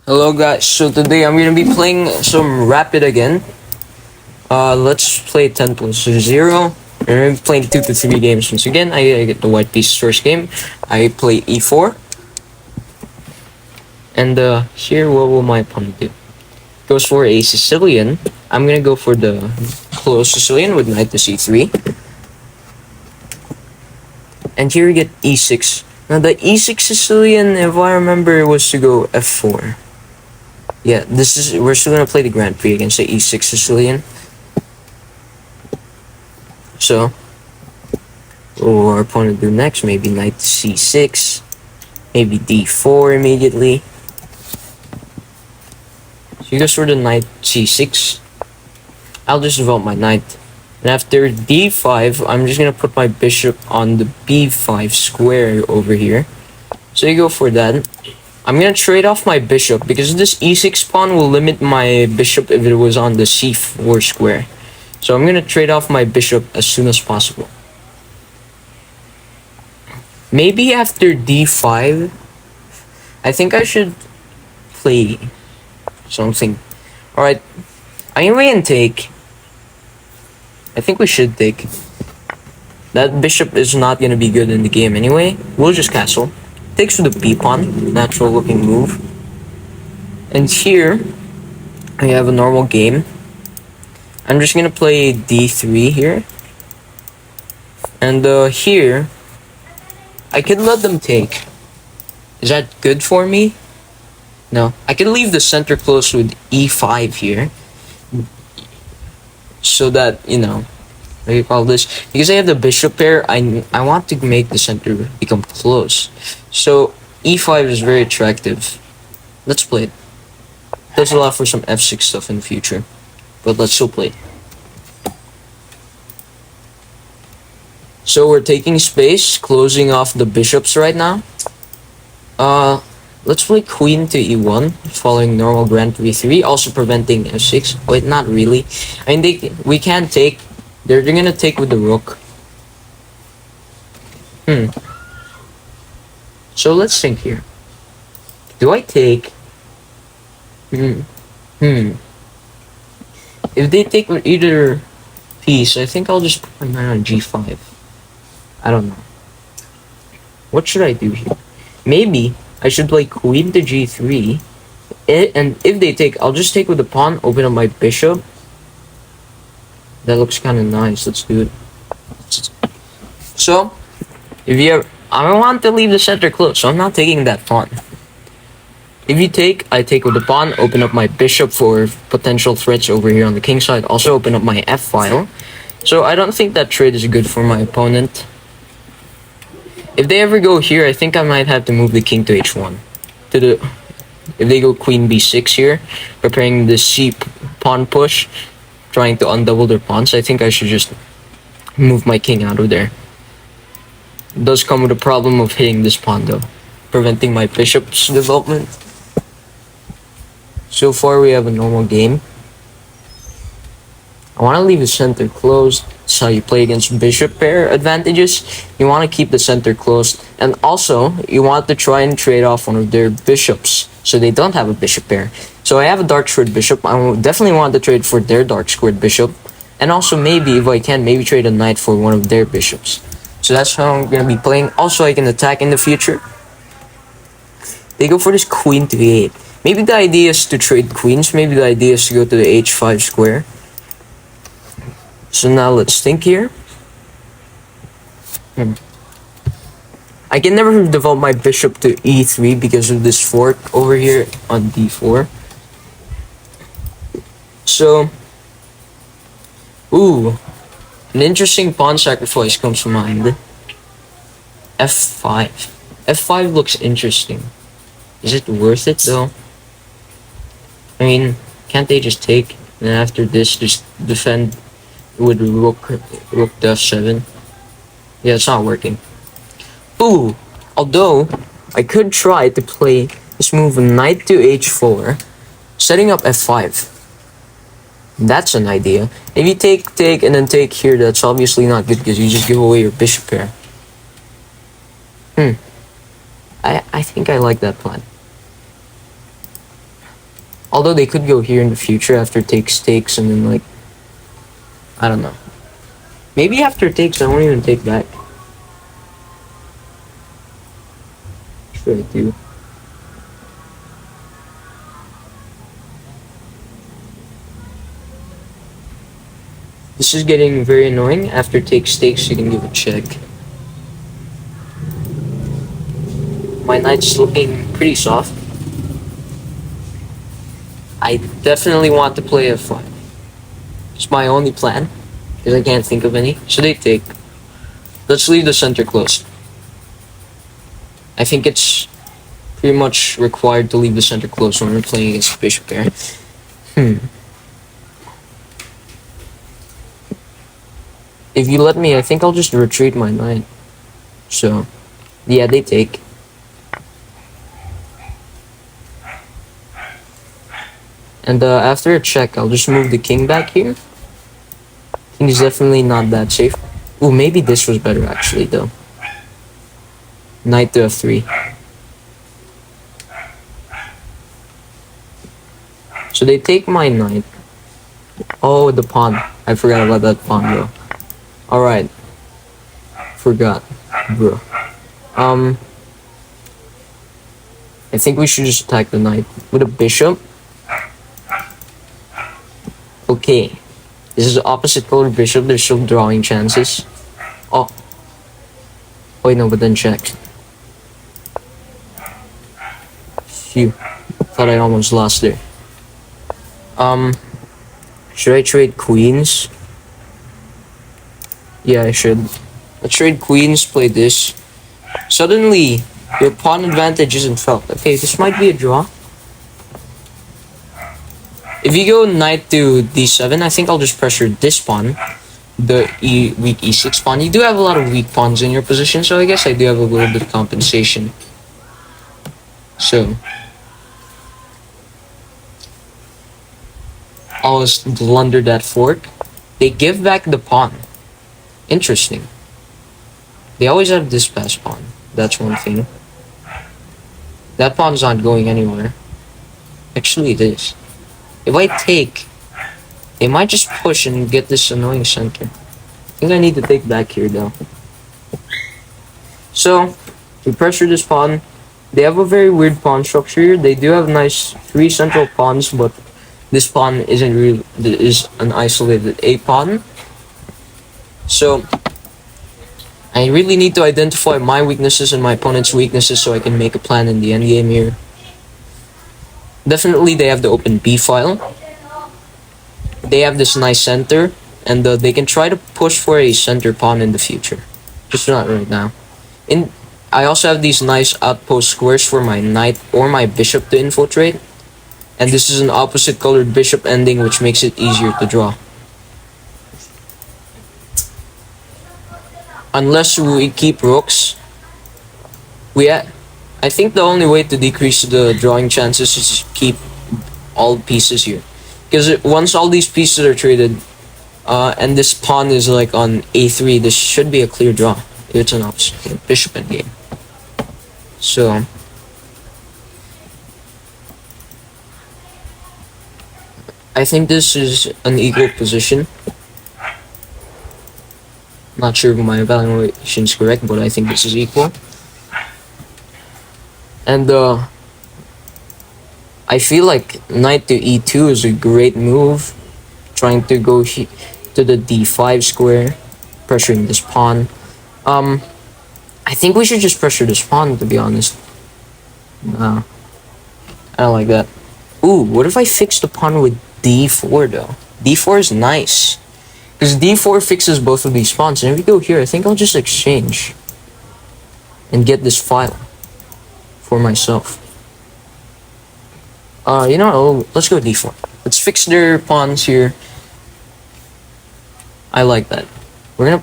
Hello guys, so today I'm gonna be playing some Rapid again. Let's play 10 plus 0. I'm gonna be playing 2 to 3 games once again. I get the white piece first game. I play e4. And here what will my opponent do? Goes for a Sicilian. I'm gonna go for the close Sicilian with knight to c3. And here we get e6. Now the e6 Sicilian, if I remember, was to go f4. Yeah, we're still gonna play the Grand Prix against the e6 Sicilian. So, what will our opponent do next? Maybe knight to c6, maybe d4 immediately. So he goes for the knight c6. I'll just develop my knight. And after d5, I'm just gonna put my bishop on the b5 square over here. So you go for that. I'm gonna trade off my bishop because this e6 pawn will limit my bishop if it was on the c4 square. So I'm gonna trade off my bishop as soon as possible. Maybe after d5, I think I should play something. Alright, I'm gonna wait and take. I think we should take. That bishop is not gonna be good in the game anyway. We'll just castle. Takes to the b pawn, natural looking move. And here, I have a normal game. I'm just gonna play d3 here. And here, I could let them take. Is that good for me? No. I could leave the center close with e5 here. So that, what do you call this? Because I have the bishop pair, I want to make the center become close. So, e5 is very attractive. Let's play it. Does allow for some f6 stuff in the future. But let's still play it. So we're taking space, closing off the bishops right now. Let's play queen to e1, following normal Grand Prix 3, also preventing f6. Wait, not really. I mean, we can't take. They're gonna take with the rook. So let's think here. Do I take? If they take with either piece, I think I'll just put my knight on g5. I don't know. What should I do here? Maybe I should play queen to g3. And if they take, I'll just take with the pawn, open up my bishop. That looks kind of nice. Let's do it. So, I don't want to leave the center close, so I'm not taking that pawn. If you take, I take with the pawn, open up my bishop for potential threats over here on the king side. Also open up my f-file. So I don't think that trade is good for my opponent. If they ever go here, I think I might have to move the king to h1. If they go queen b6 here, preparing the c pawn push, trying to undouble their pawns, I think I should just move my king out of there. It does come with a problem of hitting this pawn though, preventing my bishop's development. So far we have a normal game. I want to leave the center closed. That's how you play against bishop pair advantages. You want to keep the center closed. And also, you want to try and trade off one of their bishops, so they don't have a bishop pair. So I have a dark squared bishop. I definitely want to trade for their dark squared bishop. And also maybe, if I can, maybe trade a knight for one of their bishops. So that's how I'm going to be playing. Also, I can attack in the future. They go for this queen to e8. Maybe the idea is to trade queens. Maybe the idea is to go to the h5 square. So now let's think here. I can never develop my bishop to e3 because of this fork over here on d4. So, an interesting pawn sacrifice comes to mind. f5. f5 looks interesting. Is it worth it though? I mean, can't they just take and after this just defend with rook to f7? Yeah, it's not working. Although I could try to play this move knight to h4, setting up f5. That's an idea. If you take and then take here, that's obviously not good because you just give away your bishop pair. I think I like that plan. Although they could go here in the future after takes and then like I don't know. Maybe after takes I won't even take back. Should I do? This is getting very annoying. After takes, you can give a check. My knight's looking pretty soft. I definitely want to play f5. It's my only plan, because I can't think of any. Should they take? Let's leave the center closed. I think it's pretty much required to leave the center closed when we're playing against bishop pair. If you let me, I think I'll just retreat my knight. So, yeah, they take. And after a check, I'll just move the king back here. King is definitely not that safe. Ooh, maybe this was better actually, though. Knight to f3. So they take my knight. Oh, the pawn. I forgot about that pawn, bro. Alright. Forgot, bro. I think we should just attack the knight with a bishop. Okay. This is opposite color bishop. There's still drawing chances. Oh. Wait, no, but then check. Phew. Thought I almost lost there. Should I trade queens? Yeah, I should. Let's trade queens, play this. Suddenly, your pawn advantage isn't felt. Okay, this might be a draw. If you go knight to d7, I think I'll just pressure this pawn. The weak e6 pawn. You do have a lot of weak pawns in your position, so I guess I do have a little bit of compensation. So, I'll just blunder that fork. They give back the pawn. Interesting. They always have this pass pawn. That's one thing. That pawn's not going anywhere. Actually, it is. If I take, they might just push and get this annoying center. I think I need to take back here, though. So, we pressure this pawn. They have a very weird pawn structure here. They do have nice 3 central pawns, but this pawn isn't really is an isolated A pawn. So I really need to identify my weaknesses and my opponent's weaknesses so I can make a plan in the endgame here. Definitely they have the open B file. They have this nice center, and they can try to push for a center pawn in the future. Just not right now. I also have these nice outpost squares for my knight or my bishop to infiltrate. And this is an opposite colored bishop ending, which makes it easier to draw. Unless we keep rooks, I think the only way to decrease the drawing chances is to keep all pieces here. Because once all these pieces are traded, and this pawn is like on a3, this should be a clear draw. If it's an opposite bishop endgame. So I think this is an equal position. Not sure if my evaluation is correct, but I think this is equal. And I feel like knight to e2 is a great move. Trying to go to the d5 square, pressuring this pawn. I think we should just pressure this pawn, to be honest. I don't like that. Ooh, what if I fix the pawn with d4 though? d4 is nice. Because d4 fixes both of these pawns. And if we go here, I think I'll just exchange. And get this file. For myself. You know, let's go d4. Let's fix their pawns here. I like that. We're gonna...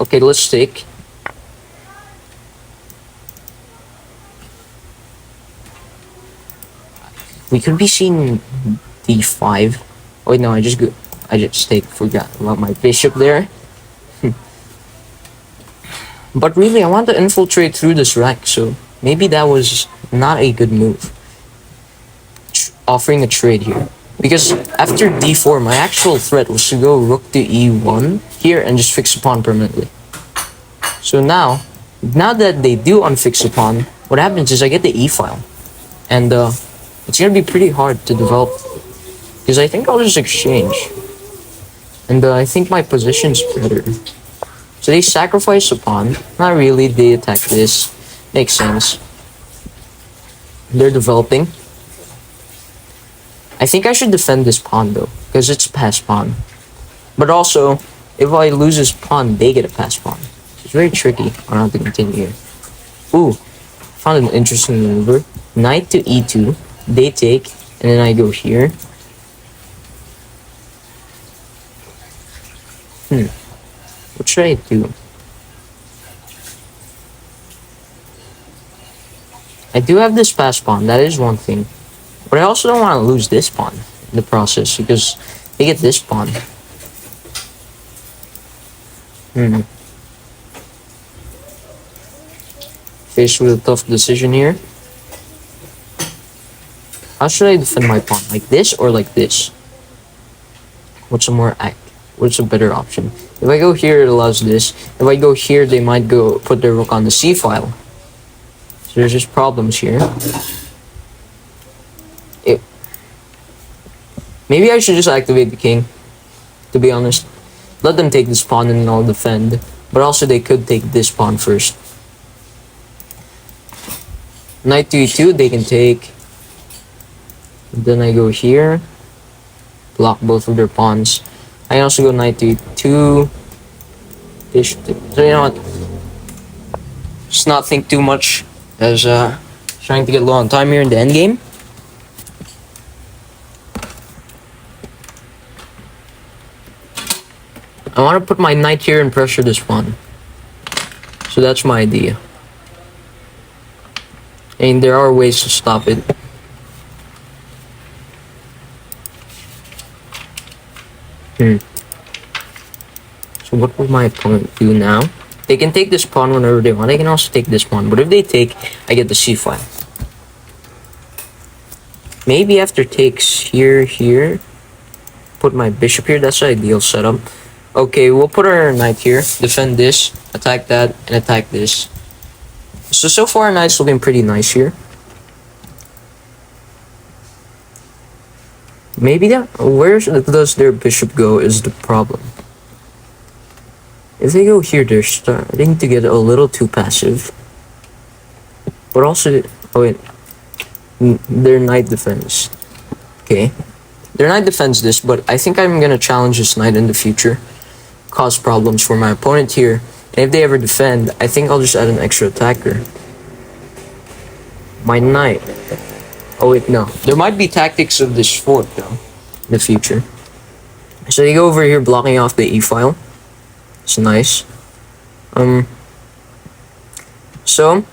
Okay, let's take. We could be seeing d5. Oh, wait, no, I just forgot about my bishop there. But really, I want to infiltrate through this rack, so maybe that was not a good move. offering a trade here. Because after d4, my actual threat was to go rook to e1 here and just fix a pawn permanently. So now that they do unfix a pawn, what happens is I get the e file. And it's gonna be pretty hard to develop. Because I think I'll just exchange. And I think my position's better. So they sacrifice a pawn. Not really, they attack this. Makes sense. They're developing. I think I should defend this pawn though, because it's a pass pawn. But also, if I lose this pawn, they get a pass pawn. It's very tricky. I don't have to continue here. Ooh, found an interesting maneuver. Knight to e2. They take, and then I go here. What should I do? I do have this pass pawn, that is one thing. But I also don't want to lose this pawn in the process, because they get this pawn. Faced with a tough decision here. How should I defend my pawn? Like this or like this? What's a better option? If I go here, it allows this. If I go here, they might go put their rook on the c file. So there's just problems here. Maybe I should just activate the king, to be honest. Let them take this pawn and then I'll defend. But also they could take this pawn first. Knight to e2, they can take. Then I go here. Block both of their pawns. I can also go knight to e2. Bishop to, so you know what? Just not think too much, as trying to get low on time here in the endgame. I want to put my knight here and pressure this pawn. So that's my idea. And there are ways to stop it. So what will my opponent do now? They can take this pawn whenever they want. They can also take this pawn. But if they take, I get the c file. Maybe after takes here. Put my bishop here. That's the ideal setup. Okay, we'll put our knight here, defend this, attack that, and attack this. So far our knight's looking pretty nice here. Maybe where does their bishop go is the problem. If they go here, they're starting to get a little too passive. But also, oh wait, their knight defends. Okay, their knight defends this, but I think I'm gonna challenge this knight in the future. Cause problems for my opponent here, and if they ever defend, I think I'll just add an extra attacker. My knight. Oh wait, no. There might be tactics of this fort though, in the future. So you go over here blocking off the e file. It's nice. So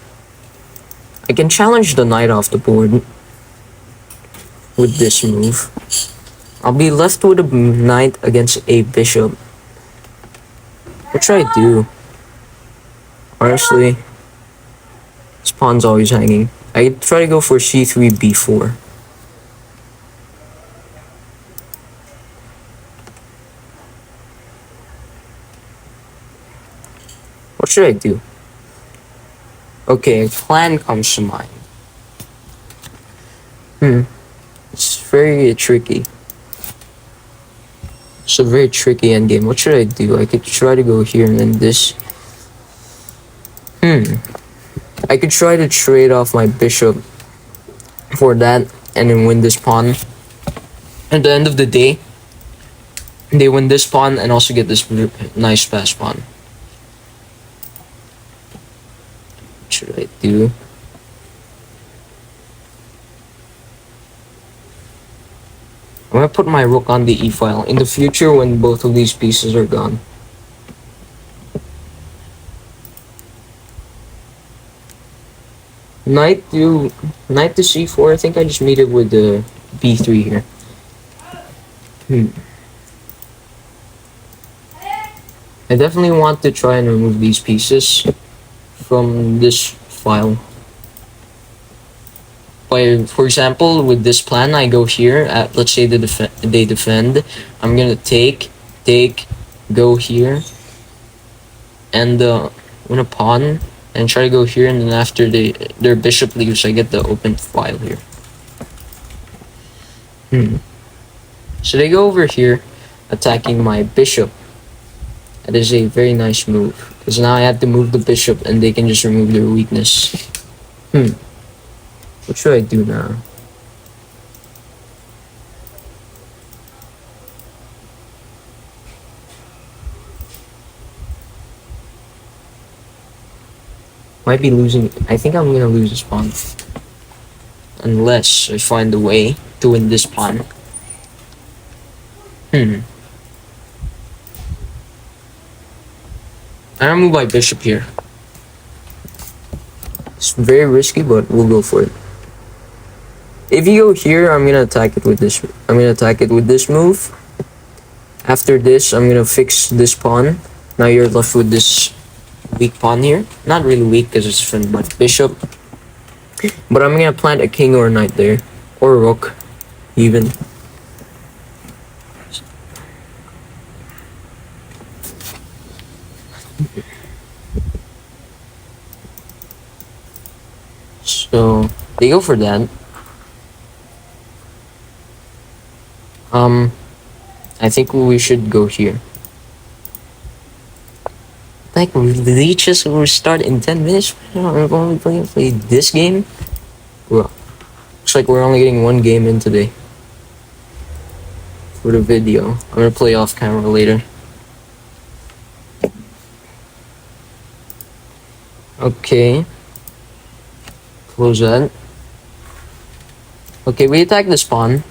I can challenge the knight off the board with this move. I'll be left with a knight against a bishop. What should I do? Honestly, this pawn's always hanging. I try to go for c3, b4. What should I do? Okay, a plan comes to mind. It's very tricky. It's a very tricky endgame. What should I do? I could try to go here and then this. I could try to trade off my bishop for that and then win this pawn. At the end of the day, they win this pawn and also get this nice pass pawn. What should I do? I'm gonna put my rook on the e file in the future when both of these pieces are gone. Knight to c4. I think I just meet it with the b3 here. I definitely want to try and remove these pieces from this file. For example, with this plan, I go here. At, let's say they defend. I'm gonna take, go here, and win a pawn, and try to go here. And then after their bishop leaves, I get the open file here. So they go over here, attacking my bishop. That is a very nice move, because now I have to move the bishop, and they can just remove their weakness. What should I do now? Might be losing. I think I'm gonna lose this pawn. Unless I find a way to win this pawn. I'm gonna move my bishop here. It's very risky, but we'll go for it. If you go here, I'm gonna attack it with this. I'm gonna attack it with this move. After this, I'm gonna fix this pawn. Now you're left with this weak pawn here. Not really weak because it's from my bishop. But I'm gonna plant a king or a knight there. Or a rook, even. So, they go for that. I think we should go here. Like, leeches will start in 10 minutes? I'm only play this game? Well, looks like we're only getting one game in today. For the video. I'm gonna play off camera later. Okay. Close that. Okay, we attack this pawn.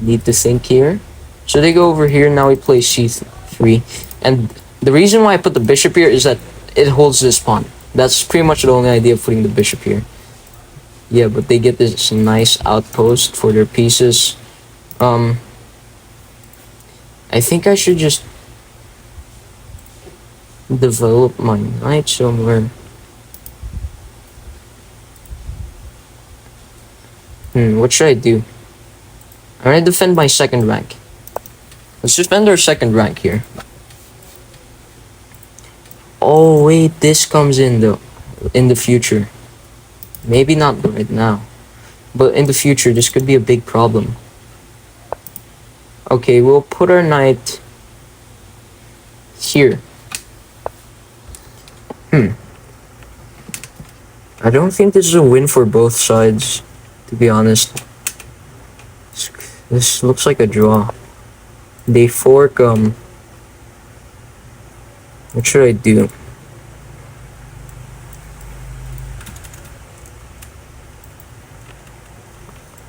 Need to think here. So they go over here, now we play c3. And the reason why I put the bishop here is that it holds this pawn. That's pretty much the only idea of putting the bishop here. Yeah, but they get this nice outpost for their pieces. I think I should just develop my knight somewhere. What should I do? I'm gonna defend my second rank. Let's defend our second rank here. Oh wait, this comes in though, in the future. Maybe not right now, but in the future this could be a big problem. Okay, we'll put our knight here. I don't think this is a win for both sides, to be honest. This looks like a draw. They fork, what should I do?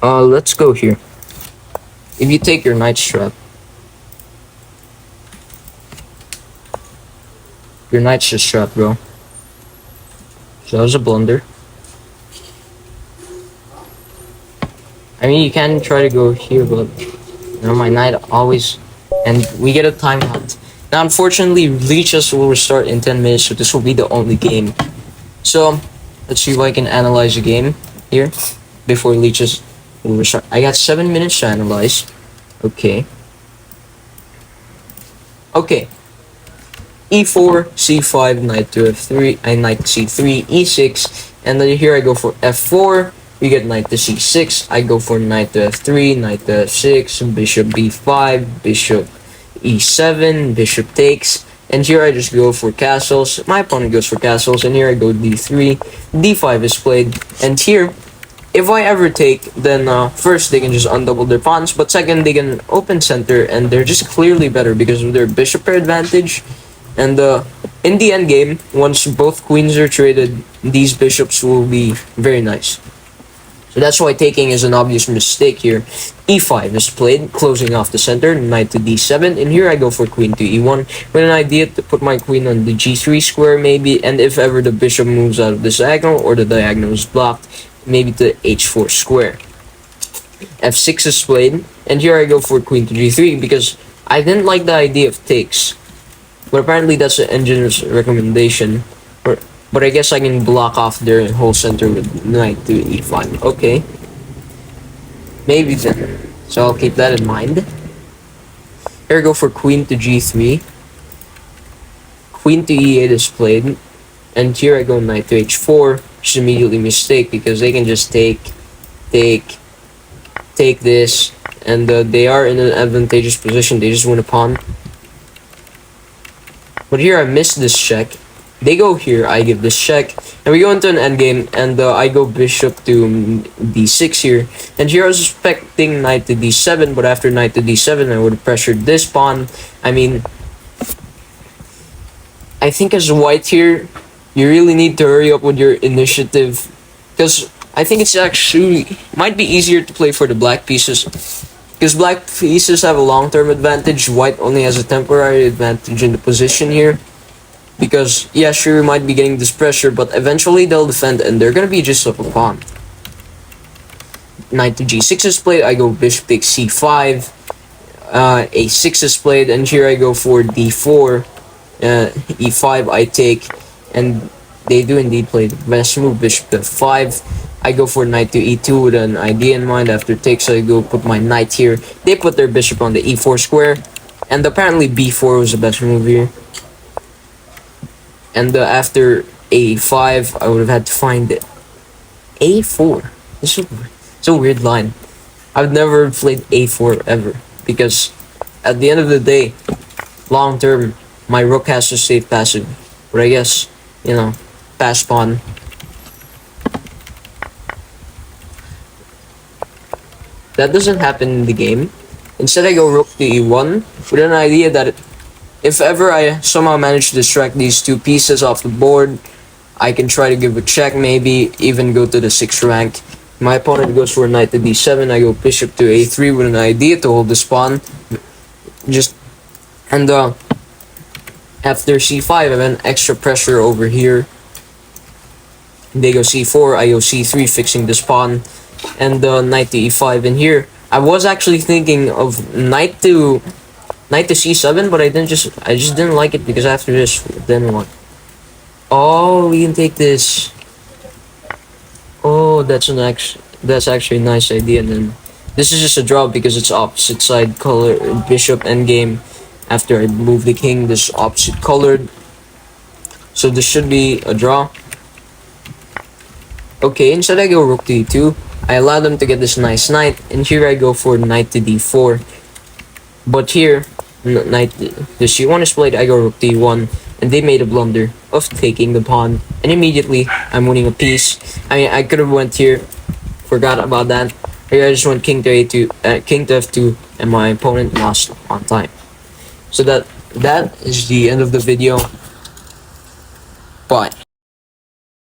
Let's go here. If you take your knight strap. Your knight's just strapped, bro. So that was a blunder. I mean, you can try to go here, but you know, my knight always... And we get a timeout. Now, unfortunately, leeches will restart in 10 minutes, so this will be the only game. So, let's see if I can analyze the game here before leeches will restart. I got 7 minutes to analyze. Okay. Okay. E4, C5, knight to F3, and knight to C3, E6, and then here I go for F4. We get knight to c6. I go for knight to f3, knight to f6, bishop b5, bishop e7, bishop takes. And here I just go for castles. My opponent goes for castles. And here I go d3. d5 is played. And here, if I ever take, then first they can just undouble their pawns. But second, they can open center. And they're just clearly better because of their bishop pair advantage. And in the end game, once both queens are traded, these bishops will be very nice. So that's why taking is an obvious mistake here. e5 is played, closing off the center, knight to d7, and here I go for queen to e1, with an idea to put my queen on the g3 square maybe, and if ever the bishop moves out of this diagonal, or the diagonal is blocked, maybe to h4 square. f6 is played, and here I go for queen to g3, because I didn't like the idea of takes. But apparently that's the engineer's recommendation. But I guess I can block off their whole center with knight to e5. Okay, maybe then. So I'll keep that in mind. Here I go for queen to g3. Queen to e8 is played. And here I go knight to h4, which is immediately a mistake because they can just take this, and they are in an advantageous position. They just win a pawn. But here I missed this check. They go here, I give this check, and we go into an endgame, and I go bishop to d6 here. And here I was expecting knight to d7, but after knight to d7, I would have pressured this pawn. I mean, I think as white here, you really need to hurry up with your initiative, because I think it's actually might be easier to play for the black pieces, because black pieces have a long-term advantage. White only has a temporary advantage in the position here, because yeah, sure, we might be getting this pressure, but eventually they'll defend and they're gonna be just up a pawn. Knight to g6 is played. I go bishop takes c5. A6 is played, and here I go for d4. E5 I take, and they do indeed play the best move, bishop to f5. I go for knight to e2 with an idea in mind. After takes, I go put my knight here. They put their bishop on the e4 square, and apparently b4 was the best move here. And after a5, I would have had to find it. a4. It's a weird line. I've never played a4 ever, because at the end of the day, long term, my rook has to save passive. But I guess, you know, pass pawn. That doesn't happen in the game. Instead, I go rook to e1 with an idea that if ever I somehow manage to distract these two pieces off the board, I can try to give a check, maybe even go to the 6th rank. My opponent goes for knight to d7. I go bishop to a3 with an idea to hold this pawn. After c5, I have an extra pressure over here. They go c4, I go c3, fixing this pawn, and knight to e5. And here, I was actually thinking of knight to c7, but I just didn't like it, because after this, then what? Oh, we can take this. Oh, that's actually a nice idea. And then this is just a draw because it's opposite side color bishop endgame. After I move the king, this is opposite colored, so this should be a draw. Okay, instead I go rook to e2. I allow them to get this nice knight, and here I go for knight to d4. But here, knight the c1 is played. I go rook to e1, and they made a blunder of taking the pawn, and immediately I'm winning a piece. I mean, I could have went here, forgot about that. Here I just went king to a2, king to f2, and my opponent lost on time. So that is the end of the video. Bye.